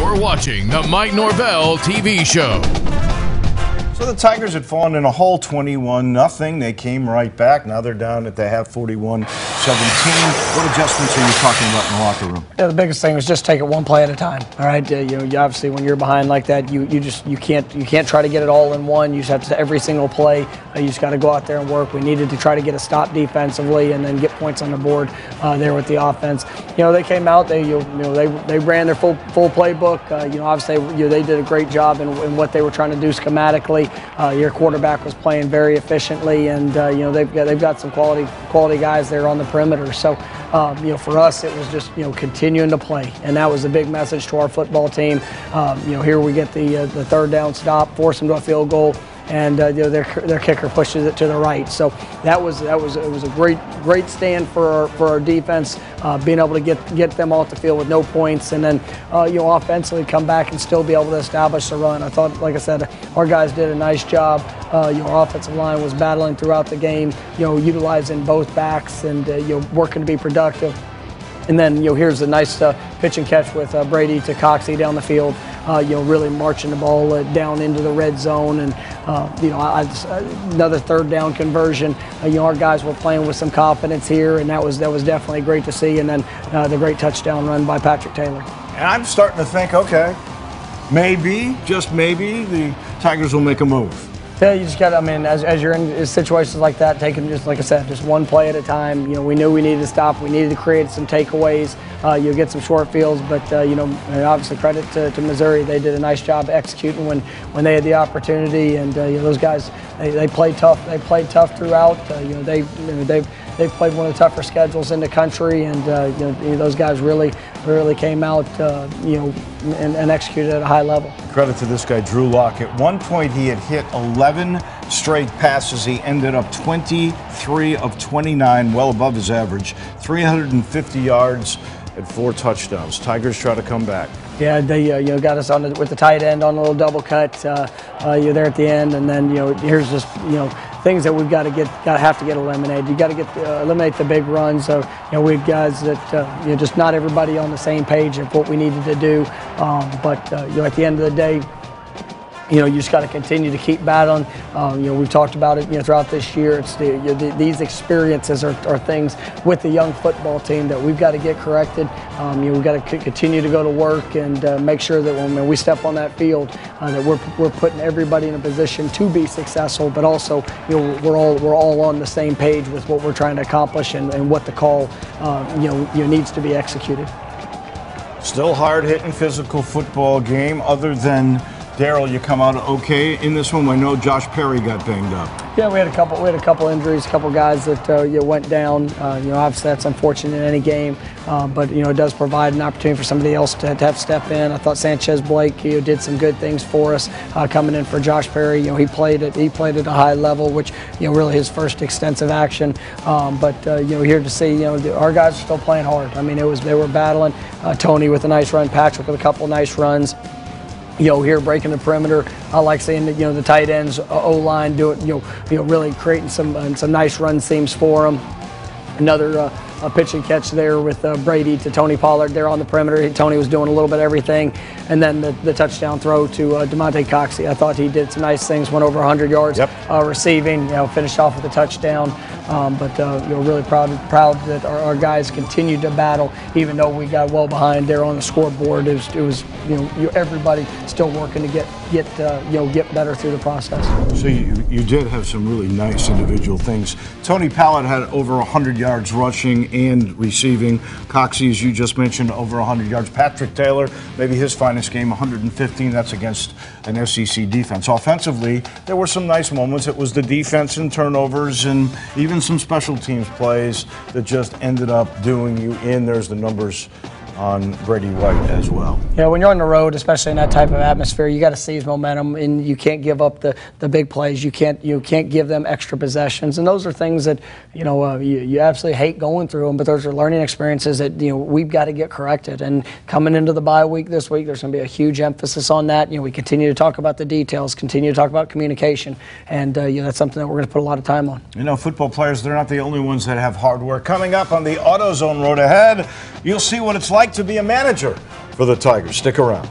You're watching the Mike Norvell TV show. So the Tigers had fallen in a hole 21-0. They came right back. Now they're down at the half 41-17. What adjustments are you talking about in the locker room? Yeah, the biggest thing was just take it one play at a time. All right, you obviously when you're behind like that, you can't try to get it all in one. You just have to every single play. You just got to go out there and work. We needed to try to get a stop defensively and then get points on the board there with the offense. They came out. They ran their full playbook. Obviously they did a great job in what they were trying to do schematically. Your quarterback was playing very efficiently, and they've got some quality guys there on the perimeter. So for us, it was just continuing to play, and that was a big message to our football team. Here we get the third down stop, force them to a field goal, and their kicker pushes it to the right. So it was a great stand for our defense, being able to get them off the field with no points, and then offensively come back and still be able to establish the run. I thought, like I said, our guys did a nice job. Our offensive line was battling throughout the game, utilizing both backs and working to be productive. And then here's a nice pitch and catch with Brady to Coxie down the field. Really marching the ball down into the red zone, and another third down conversion. Our guys were playing with some confidence here, and that was definitely great to see. And then the great touchdown run by Patrick Taylor. And I'm starting to think, okay, maybe, just maybe, the Tigers will make a move. Yeah, you just got to, as you're in situations like that, taking just, like I said, just one play at a time. We knew we needed to stop. We needed to create some takeaways. You'll get some short fields, but, obviously credit to Missouri. They did a nice job executing when they had the opportunity. And, those guys, they played tough. They played tough throughout. They've played one of the tougher schedules in the country, and those guys really came out and executed at a high level. Credit to this guy, Drew Lock. At one point, he had hit 11 straight passes. He ended up 23 of 29, well above his average, 350 yards and 4 touchdowns. Tigers try to come back. Yeah, they got us with the tight end on a little double cut. You're there at the end, and then here's just things that we've got to have to get eliminated. You got to eliminate the big runs. So we had guys that just not everybody on the same page of what we needed to do. But at the end of the day, you just got to continue to keep battling. We've talked about it throughout this year. It's these experiences are things with the young football team that we've got to get corrected. We've got to continue to go to work and make sure that when we step on that field, that we're putting everybody in a position to be successful. But also, we're all on the same page with what we're trying to accomplish and what the call needs to be executed. Still hard-hitting physical football game. Other than Daryl, you come out okay in this one. I know Josh Perry got banged up. Yeah, we had a couple injuries, a couple guys that went down. Obviously that's unfortunate in any game, but it does provide an opportunity for somebody else to have step in. I thought Sanchez Blake did some good things for us coming in for Josh Perry. He played at a high level, which really his first extensive action. But here to see our guys are still playing hard. They were battling. Tony with a nice run, Patrick with a couple nice runs. Here breaking the perimeter. I like seeing the tight ends, O-line doing, really creating some nice run seams for them. Another pitch and catch there with Brady to Tony Pollard there on the perimeter. Tony was doing a little bit of everything. And then the touchdown throw to DeMonte Coxie. I thought he did some nice things, went over 100 yards receiving, finished off with a touchdown. But really proud that our guys continued to battle, even though we got well behind there on the scoreboard. It was everybody still working to get better through the process. So you did have some really nice individual things. Tony Pollard had over 100 yards rushing and receiving. Coxie, as you just mentioned, over 100 yards. Patrick Taylor, maybe his finest game, 115. That's against an SEC defense. Offensively, there were some nice moments. It was the defense and turnovers and even some special teams plays that just ended up doing you in. There's the numbers on Brady White as well. Yeah, when you're on the road, especially in that type of atmosphere, you got to seize momentum, and you can't give up the big plays. You can't give them extra possessions, and those are things that you absolutely hate going through them. But those are learning experiences that we've got to get corrected. And coming into the bye week this week, there's going to be a huge emphasis on that. We continue to talk about the details, continue to talk about communication, and that's something that we're going to put a lot of time on. Football players, they're not the only ones that have hard work. Coming up on the AutoZone Road Ahead, you'll see what it's like to be a manager for the Tigers. Stick around.